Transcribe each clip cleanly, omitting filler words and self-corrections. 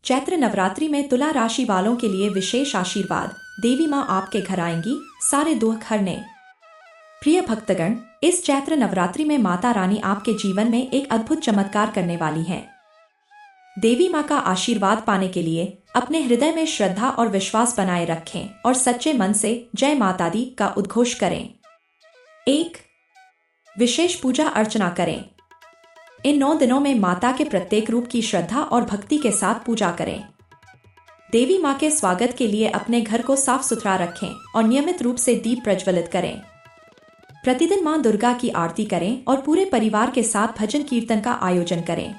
चैत्र नवरात्रि में तुला राशि वालों के लिए विशेष आशीर्वाद। देवी माँ आपके घर आएंगी सारे दुख हरने। प्रिय भक्तगण, इस चैत्र नवरात्रि में माता रानी आपके जीवन में एक अद्भुत चमत्कार करने वाली हैं। देवी माँ का आशीर्वाद पाने के लिए अपने हृदय में श्रद्धा और विश्वास बनाए रखें और सच्चे मन से जय माता दी का उद्घोष करें। 1. विशेष पूजा अर्चना करें। इन 9 दिनों में माता के प्रत्येक रूप की श्रद्धा और भक्ति के साथ पूजा करें। देवी माँ के स्वागत के लिए अपने घर को साफ सुथरा रखें और नियमित रूप से दीप प्रज्वलित करें। प्रतिदिन माँ दुर्गा की आरती करें और पूरे परिवार के साथ भजन कीर्तन का आयोजन करें।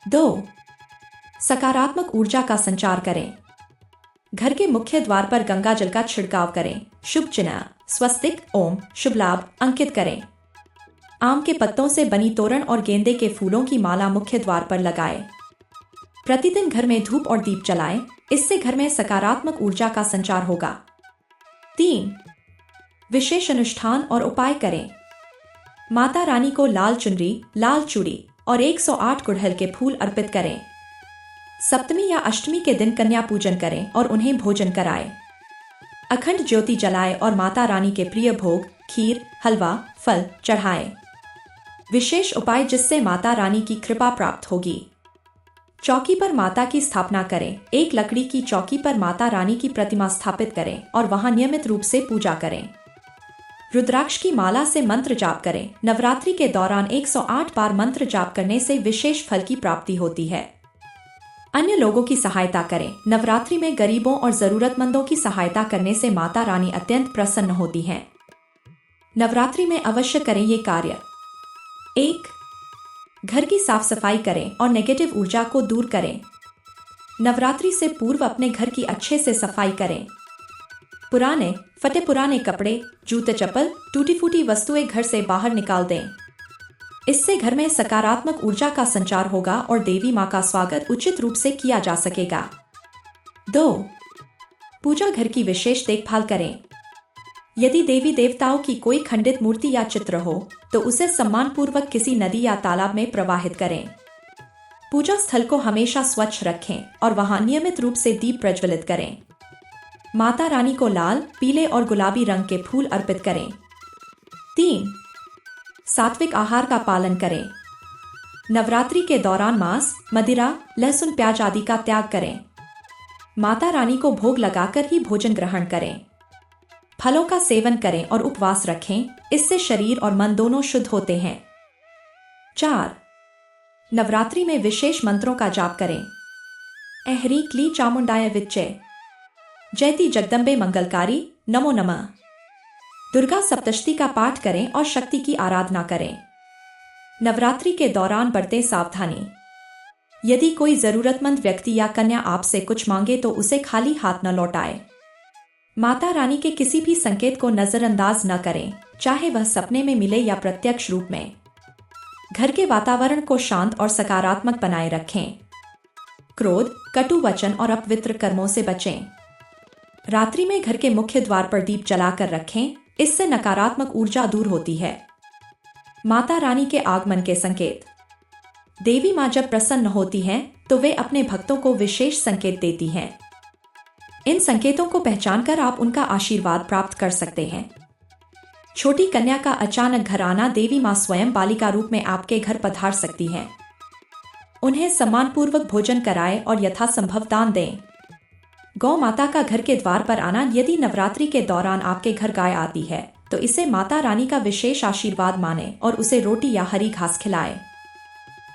2. सकारात्मक ऊर्जा का संचार करें। घर के मुख्य द्वार पर गंगा जल का छिड़काव करें। शुभ चिन्ह स्वस्तिक, ओम, शुभ लाभ अंकित करें। आम के पत्तों से बनी तोरण और गेंदे के फूलों की माला मुख्य द्वार पर लगाएं। प्रतिदिन घर में धूप और दीप जलाएं, इससे घर में सकारात्मक ऊर्जा का संचार होगा। 3. विशेष अनुष्ठान और उपाय करें। माता रानी को लाल चुनरी, लाल चूड़ी और 108 गुड़हल के फूल अर्पित करें। सप्तमी या अष्टमी के दिन कन्या पूजन करें और उन्हें भोजन कराएं। अखंड ज्योति जलाएं और माता रानी के प्रिय भोग, खीर, हलवा, फल चढ़ाएं। विशेष उपाय जिससे माता रानी की कृपा प्राप्त होगी। चौकी पर माता की स्थापना करें। एक लकड़ी की चौकी पर माता रानी की प्रतिमा स्थापित करें और वहां नियमित रूप से पूजा करें। रुद्राक्ष की माला से मंत्र जाप करें। नवरात्रि के दौरान 108 बार मंत्र जाप करने से विशेष फल की प्राप्ति होती है। अन्य लोगों की सहायता करें। नवरात्रि में गरीबों और जरूरतमंदों की सहायता करने से माता रानी अत्यंत प्रसन्न होती हैं। नवरात्रि में अवश्य करें ये कार्य। 1. घर की साफ सफाई करें और नेगेटिव ऊर्जा को दूर करें। नवरात्रि से पूर्व अपने घर की अच्छे से सफाई करें। पुराने फटे पुराने कपड़े, जूते, चप्पल, टूटी फूटी वस्तुएं घर से बाहर निकाल दें। इससे घर में सकारात्मक ऊर्जा का संचार होगा और देवी माँ का स्वागत उचित रूप से किया जा सकेगा। 2. पूजा घर की विशेष देखभाल करें। यदि देवी देवताओं की कोई खंडित मूर्ति या चित्र हो तो उसे सम्मानपूर्वक किसी नदी या तालाब में प्रवाहित करें। पूजा स्थल को हमेशा स्वच्छ रखें और वहां नियमित रूप से दीप प्रज्वलित करें। माता रानी को लाल, पीले और गुलाबी रंग के फूल अर्पित करें। 3. सात्विक आहार का पालन करें। नवरात्रि के दौरान मांस, मदिरा, लहसुन, प्याज आदि का त्याग करें। माता रानी को भोग लगाकर ही भोजन ग्रहण करें। फलों का सेवन करें और उपवास रखें, इससे शरीर और मन दोनों शुद्ध होते हैं। 4. नवरात्रि में विशेष मंत्रों का जाप करें। ऐहरी क्ली चामुंडाय विच्चे, जयति जगदम्बे मंगलकारी, नमो नमः। दुर्गा सप्तशती का पाठ करें और शक्ति की आराधना करें। नवरात्रि के दौरान बरतें सावधानी। यदि कोई जरूरतमंद व्यक्ति या कन्या आपसे कुछ मांगे तो उसे खाली हाथ न लौटाए। माता रानी के किसी भी संकेत को नजरअंदाज न करें, चाहे वह सपने में मिले या प्रत्यक्ष रूप में। घर के वातावरण को शांत और सकारात्मक बनाए रखें। क्रोध, कटु वचन और अपवित्र कर्मों से बचें। रात्रि में घर के मुख्य द्वार पर दीप जलाकर रखें, इससे नकारात्मक ऊर्जा दूर होती है। माता रानी के आगमन के संकेत। देवी माँ जब प्रसन्न होती हैं तो वे अपने भक्तों को विशेष संकेत देती हैं। इन संकेतों को पहचानकर आप उनका आशीर्वाद प्राप्त कर सकते हैं। छोटी कन्या का अचानक घर आना। देवी माँ स्वयं बालिका रूप में आपके घर पधार सकती हैं। उन्हें सम्मानपूर्वक भोजन कराएं और यथासंभव दान दें। गौ माता का घर के द्वार पर आना। यदि नवरात्रि के दौरान आपके घर गाय आती है तो इसे माता रानी का विशेष आशीर्वाद माने और उसे रोटी या हरी घास खिलाएं।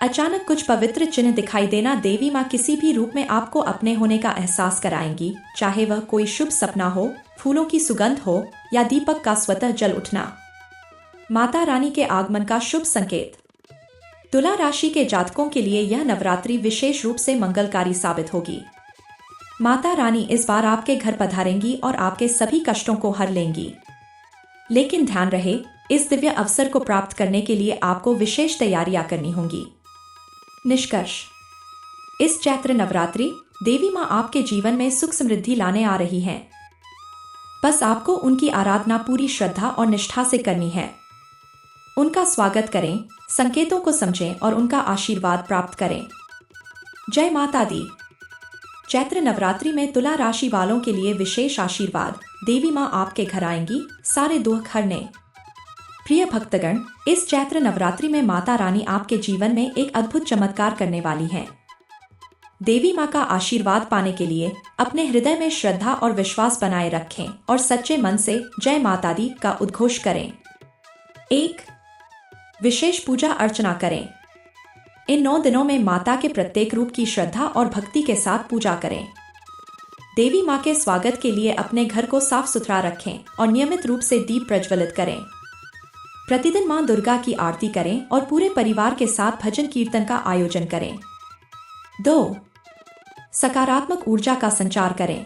अचानक कुछ पवित्र चिन्ह दिखाई देना। देवी माँ किसी भी रूप में आपको अपने होने का एहसास कराएंगी, चाहे वह कोई शुभ सपना हो, फूलों की सुगंध हो या दीपक का स्वतः जल उठना। माता रानी के आगमन का शुभ संकेत। तुला राशि के जातकों के लिए यह नवरात्रि विशेष रूप से मंगलकारी साबित होगी। माता रानी इस बार आपके घर पधारेंगी और आपके सभी कष्टों को हर लेंगी। लेकिन ध्यान रहे, इस दिव्य अवसर को प्राप्त करने के लिए आपको विशेष तैयारियां करनी होंगी। निष्कर्ष, इस चैत्र नवरात्रि देवी माँ आपके जीवन में सुख समृद्धि लाने आ रही हैं। बस आपको उनकी आराधना पूरी श्रद्धा और निष्ठा से करनी है। उनका स्वागत करें, संकेतों को समझें और उनका आशीर्वाद प्राप्त करें। जय माता दी। चैत्र नवरात्रि में तुला राशि वालों के लिए विशेष आशीर्वाद। देवी माँ आपके घर आएंगी सारे दुख हरने। प्रिय भक्तगण, इस चैत्र नवरात्रि में माता रानी आपके जीवन में एक अद्भुत चमत्कार करने वाली हैं। देवी माँ का आशीर्वाद पाने के लिए अपने हृदय में श्रद्धा और विश्वास बनाए रखें और सच्चे मन से जय माता दी का उद्घोष करें। 1. विशेष पूजा अर्चना करें। इन 9 दिनों में माता के प्रत्येक रूप की श्रद्धा और भक्ति के साथ पूजा करें। देवी माँ के स्वागत के लिए अपने घर को साफ सुथरा रखें और नियमित रूप से दीप प्रज्वलित करें। प्रतिदिन माँ दुर्गा की आरती करें और पूरे परिवार के साथ भजन कीर्तन का आयोजन करें। 2. सकारात्मक ऊर्जा का संचार करें।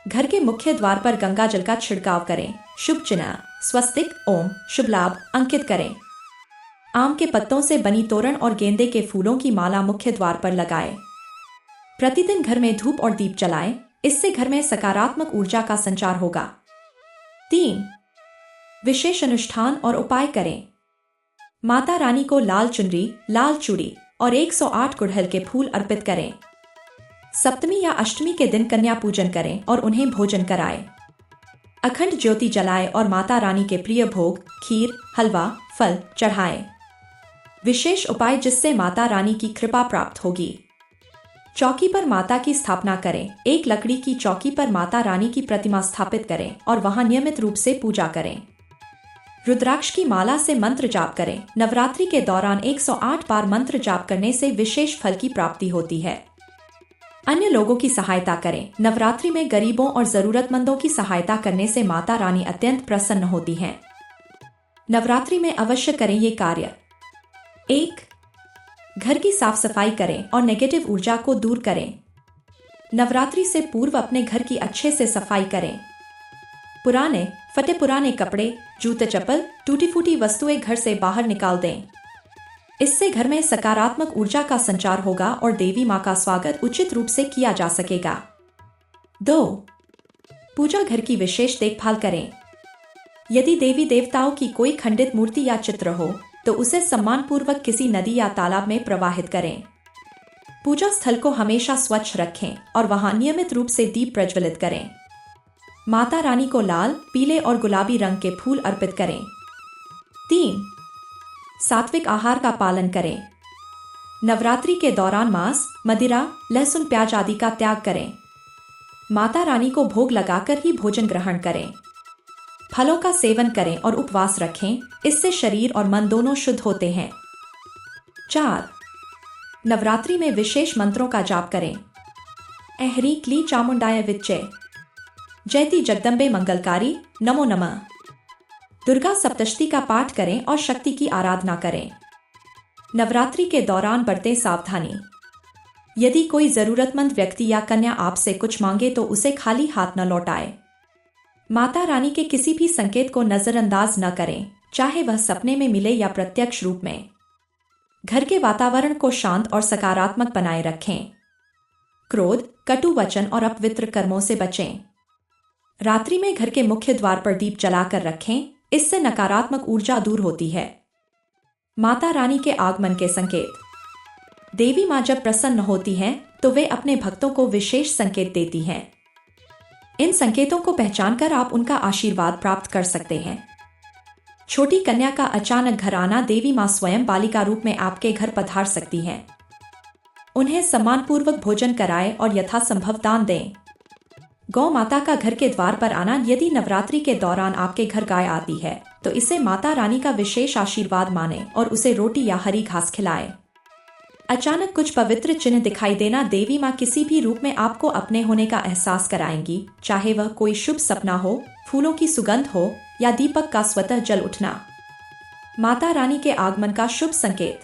घर के मुख्य द्वार पर गंगा जल का छिड़काव करें। शुभ चिन्ह स्वस्तिक, ओम, शुभ लाभ अंकित करें। आम के पत्तों से बनी तोरण और गेंदे के फूलों की माला मुख्य द्वार पर लगाएं। प्रतिदिन घर में धूप और दीप जलाएं, इससे घर में सकारात्मक ऊर्जा का संचार होगा। 3. विशेष अनुष्ठान और उपाय करें। माता रानी को लाल चुनरी, लाल चूड़ी और 108 गुड़हल के फूल अर्पित करें। सप्तमी या अष्टमी के दिन कन्या पूजन करें और उन्हें भोजन कराएं। अखंड ज्योति जलाएं और माता रानी के प्रिय भोग, खीर, हलवा, फल चढ़ाएं। विशेष उपाय जिससे माता रानी की कृपा प्राप्त होगी। चौकी पर माता की स्थापना करें। एक लकड़ी की चौकी पर माता रानी की प्रतिमा स्थापित करें और वहां नियमित रूप से पूजा करें। रुद्राक्ष की माला से मंत्र जाप करें। नवरात्रि के दौरान 108 बार मंत्र जाप करने से विशेष फल की प्राप्ति होती है। अन्य लोगों की सहायता करें। नवरात्रि में गरीबों और जरूरतमंदों की सहायता करने से माता रानी अत्यंत प्रसन्न होती हैं। नवरात्रि में अवश्य करें ये कार्य। 1. घर की साफ सफाई करें और नेगेटिव ऊर्जा को दूर करें। नवरात्रि से पूर्व अपने घर की अच्छे से सफाई करें। पुराने फटे पुराने कपड़े, जूते, चप्पल, टूटी फूटी वस्तुएं घर से बाहर निकाल दें। इससे घर में सकारात्मक ऊर्जा का संचार होगा और देवी माँ का स्वागत उचित रूप से किया जा सकेगा। 2. पूजा घर की विशेष देखभाल करें। यदि देवी देवताओं की कोई खंडित मूर्ति या चित्र हो तो उसे सम्मानपूर्वक किसी नदी या तालाब में प्रवाहित करें। पूजा स्थल को हमेशा स्वच्छ रखें और वहां नियमित रूप से दीप प्रज्वलित करें। माता रानी को लाल, पीले और गुलाबी रंग के फूल अर्पित करें। 3. सात्विक आहार का पालन करें। नवरात्रि के दौरान मांस, मदिरा, लहसुन, प्याज आदि का त्याग करें। माता रानी को भोग लगाकर ही भोजन ग्रहण करें। फलों का सेवन करें और उपवास रखें, इससे शरीर और मन दोनों शुद्ध होते हैं। 4. नवरात्रि में विशेष मंत्रों का जाप करें। ऐहरी क्ली चामुंडाय विच्चे, जयति जगदम्बे मंगलकारी, नमो नमः। दुर्गा सप्तशती का पाठ करें और शक्ति की आराधना करें। नवरात्रि के दौरान बरतें सावधानी। यदि कोई जरूरतमंद व्यक्ति या कन्या आपसे कुछ मांगे तो उसे खाली हाथ न लौटाए। माता रानी के किसी भी संकेत को नजरअंदाज न करें, चाहे वह सपने में मिले या प्रत्यक्ष रूप में। घर के वातावरण को शांत और सकारात्मक बनाए रखें। क्रोध, कटु वचन और अपवित्र कर्मों से बचें। रात्रि में घर के मुख्य द्वार पर दीप जलाकर रखें, इससे नकारात्मक ऊर्जा दूर होती है। माता रानी के आगमन के संकेत। देवी माँ जब प्रसन्न होती हैं तो वे अपने भक्तों को विशेष संकेत देती हैं। इन संकेतों को पहचानकर आप उनका आशीर्वाद प्राप्त कर सकते हैं। छोटी कन्या का अचानक घर आना। देवी माँ स्वयं बालिका रूप में आपके घर पधार सकती हैं। उन्हें सम्मानपूर्वक भोजन कराएं और यथासंभव दान दें। गौ माता का घर के द्वार पर आना। यदि नवरात्रि के दौरान आपके घर गाय आती है तो इसे माता रानी का विशेष आशीर्वाद माने और उसे रोटी या हरी घास खिलाएं। अचानक कुछ पवित्र चिन्ह दिखाई देना। देवी माँ किसी भी रूप में आपको अपने होने का एहसास कराएंगी, चाहे वह कोई शुभ सपना हो, फूलों की सुगंध हो या दीपक का स्वतः जल उठना। माता रानी के आगमन का शुभ संकेत।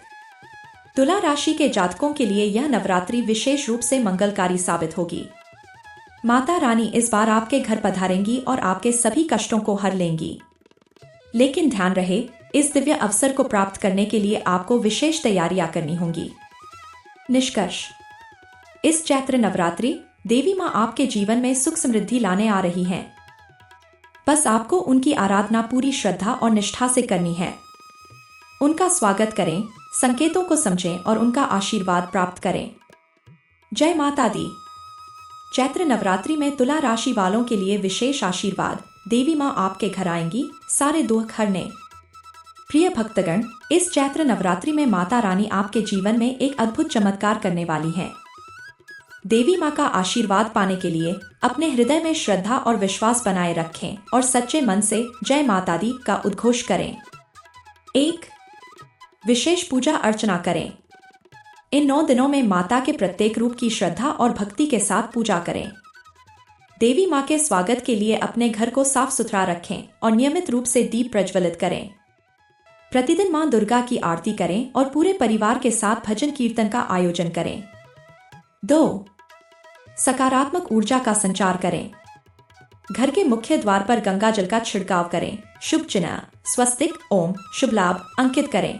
तुला राशि के जातकों के लिए यह नवरात्रि विशेष रूप से मंगलकारी साबित होगी। माता रानी इस बार आपके घर पधारेंगी और आपके सभी कष्टों को हर लेंगी। लेकिन ध्यान रहे, इस दिव्य अवसर को प्राप्त करने के लिए आपको विशेष तैयारियां करनी होंगी। निष्कर्ष, इस चैत्र नवरात्रि देवी माँ आपके जीवन में सुख समृद्धि लाने आ रही हैं। बस आपको उनकी आराधना पूरी श्रद्धा और निष्ठा से करनी है। उनका स्वागत करें, संकेतों को समझें और उनका आशीर्वाद प्राप्त करें। जय माता दी। चैत्र नवरात्रि में तुला राशि वालों के लिए विशेष आशीर्वाद। देवी माँ आपके घर आएंगी सारे दुख हरने। प्रिय भक्तगण, इस चैत्र नवरात्रि में माता रानी आपके जीवन में एक अद्भुत चमत्कार करने वाली हैं। देवी माँ का आशीर्वाद पाने के लिए अपने हृदय में श्रद्धा और विश्वास बनाए रखें और सच्चे मन से जय माता दी का उद्घोष करें। 1. विशेष पूजा अर्चना करें। इन 9 दिनों में माता के प्रत्येक रूप की श्रद्धा और भक्ति के साथ पूजा करें। देवी माँ के स्वागत के लिए अपने घर को साफ सुथरा रखें और नियमित रूप से दीप प्रज्वलित करें। प्रतिदिन माँ दुर्गा की आरती करें और पूरे परिवार के साथ भजन कीर्तन का आयोजन करें। 2. सकारात्मक ऊर्जा का संचार करें। घर के मुख्य द्वार पर गंगा जल का छिड़काव करें। शुभ चिन्ह स्वस्तिक, ओम, शुभ लाभ अंकित करें।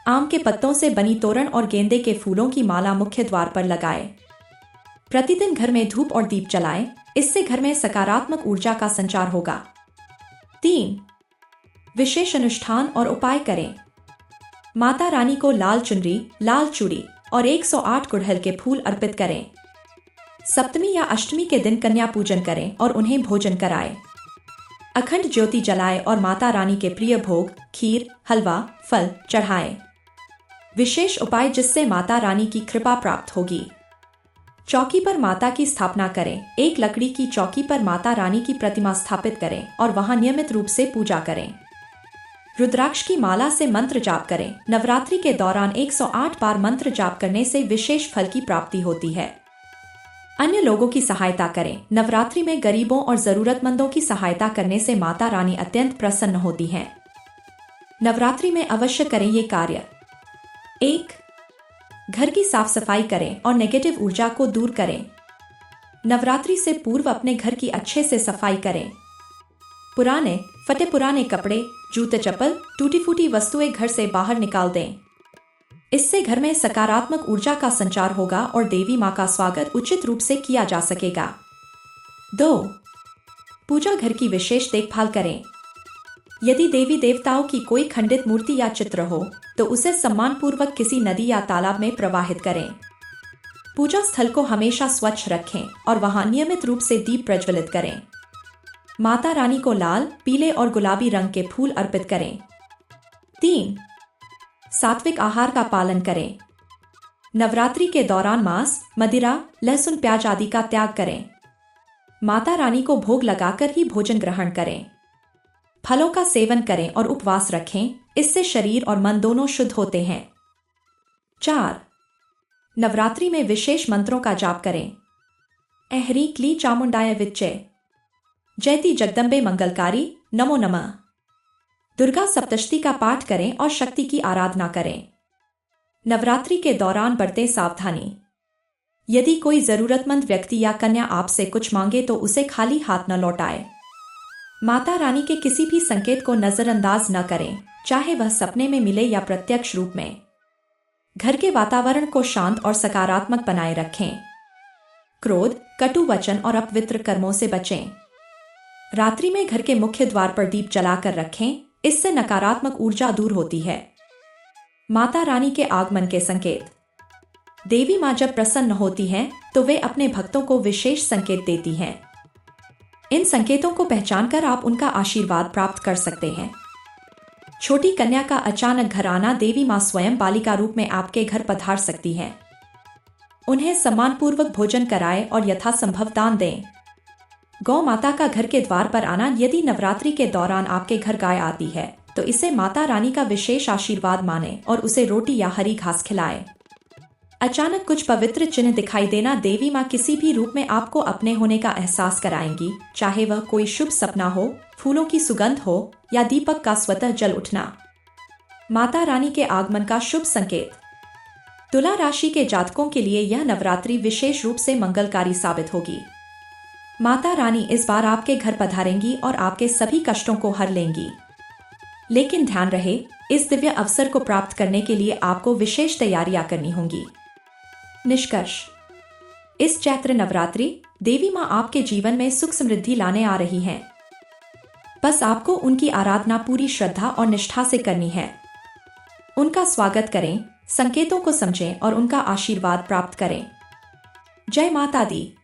आम के पत्तों से बनी तोरण और गेंदे के फूलों की माला मुख्य द्वार पर लगाएं। प्रतिदिन घर में धूप और दीप जलाएं, इससे घर में सकारात्मक ऊर्जा का संचार होगा। 3. विशेष अनुष्ठान और उपाय करें। माता रानी को लाल चुनरी, लाल चूड़ी और 108 गुड़हल के फूल अर्पित करें। सप्तमी या अष्टमी के दिन कन्या पूजन करें और उन्हें भोजन कराएं। अखंड ज्योति जलाएं और माता रानी के प्रिय भोग, खीर, हलवा, फल चढ़ाएं। विशेष उपाय जिससे माता रानी की कृपा प्राप्त होगी। चौकी पर माता की स्थापना करें। एक लकड़ी की चौकी पर माता रानी की प्रतिमा स्थापित करें और वहां नियमित रूप से पूजा करें। रुद्राक्ष की माला से मंत्र जाप करें। नवरात्रि के दौरान 108 बार मंत्र जाप करने से विशेष फल की प्राप्ति होती है। अन्य लोगों की सहायता करें। नवरात्रि में गरीबों और जरूरतमंदों की सहायता करने से माता रानी अत्यंत प्रसन्न होती हैं। नवरात्रि में अवश्य करें ये कार्य। 1. घर की साफ सफाई करें और नेगेटिव ऊर्जा को दूर करें। नवरात्रि से पूर्व अपने घर की अच्छे से सफाई करें। पुराने फटे पुराने कपड़े, जूते, चप्पल, टूटी फूटी वस्तुएं घर से बाहर निकाल दें। इससे घर में सकारात्मक ऊर्जा का संचार होगा और देवी माँ का स्वागत उचित रूप से किया जा सकेगा। 2. पूजा घर की विशेष देखभाल करें। यदि देवी देवताओं की कोई खंडित मूर्ति या चित्र हो तो उसे सम्मानपूर्वक किसी नदी या तालाब में प्रवाहित करें। पूजा स्थल को हमेशा स्वच्छ रखें और वहां नियमित रूप से दीप प्रज्वलित करें। माता रानी को लाल, पीले और गुलाबी रंग के फूल अर्पित करें। 3. सात्विक आहार का पालन करें। नवरात्रि के दौरान मांस, मदिरा, लहसुन, प्याज आदि का त्याग करें। माता रानी को भोग लगाकर ही भोजन ग्रहण करें। फलों का सेवन करें और उपवास रखें, इससे शरीर और मन दोनों शुद्ध होते हैं। 4. नवरात्रि में विशेष मंत्रों का जाप करें। ऐहरी क्ली चामुंडाय विच्चे, जयति जगदम्बे मंगलकारी, नमो नमः। दुर्गा सप्तशती का पाठ करें और शक्ति की आराधना करें। नवरात्रि के दौरान बरतें सावधानी। यदि कोई जरूरतमंद व्यक्ति या कन्या आपसे कुछ मांगे तो उसे खाली हाथ न लौटाए। माता रानी के किसी भी संकेत को नजरअंदाज न करें, चाहे वह सपने में मिले या प्रत्यक्ष रूप में। घर के वातावरण को शांत और सकारात्मक बनाए रखें। क्रोध, कटु वचन और अपवित्र कर्मों से बचें। रात्रि में घर के मुख्य द्वार पर दीप जलाकर रखें, इससे नकारात्मक ऊर्जा दूर होती है। माता रानी के आगमन के संकेत। देवी माँ जब प्रसन्न होती हैं तो वे अपने भक्तों को विशेष संकेत देती हैं। इन संकेतों को पहचानकर आप उनका आशीर्वाद प्राप्त कर सकते हैं। छोटी कन्या का अचानक घर आना। देवी माँ स्वयं बालिका रूप में आपके घर पधार सकती हैं। उन्हें सम्मानपूर्वक भोजन कराएं और यथासंभव दान दें। गौ माता का घर के द्वार पर आना। यदि नवरात्रि के दौरान आपके घर गाय आती है तो इसे माता रानी का विशेष आशीर्वाद माने और उसे रोटी या हरी घास खिलाएं। अचानक कुछ पवित्र चिन्ह दिखाई देना। देवी माँ किसी भी रूप में आपको अपने होने का एहसास कराएंगी, चाहे वह कोई शुभ सपना हो, फूलों की सुगंध हो या दीपक का स्वतः जल उठना। माता रानी के आगमन का शुभ संकेत। तुला राशि के जातकों के लिए यह नवरात्रि विशेष रूप से मंगलकारी साबित होगी। माता रानी इस बार आपके घर पधारेंगी और आपके सभी कष्टों को हर लेंगी। लेकिन ध्यान रहे, इस दिव्य अवसर को प्राप्त करने के लिए आपको विशेष तैयारियां करनी होंगी। निष्कर्ष, इस चैत्र नवरात्रि देवी माँ आपके जीवन में सुख समृद्धि लाने आ रही हैं। बस आपको उनकी आराधना पूरी श्रद्धा और निष्ठा से करनी है। उनका स्वागत करें, संकेतों को समझें और उनका आशीर्वाद प्राप्त करें। जय माता दी।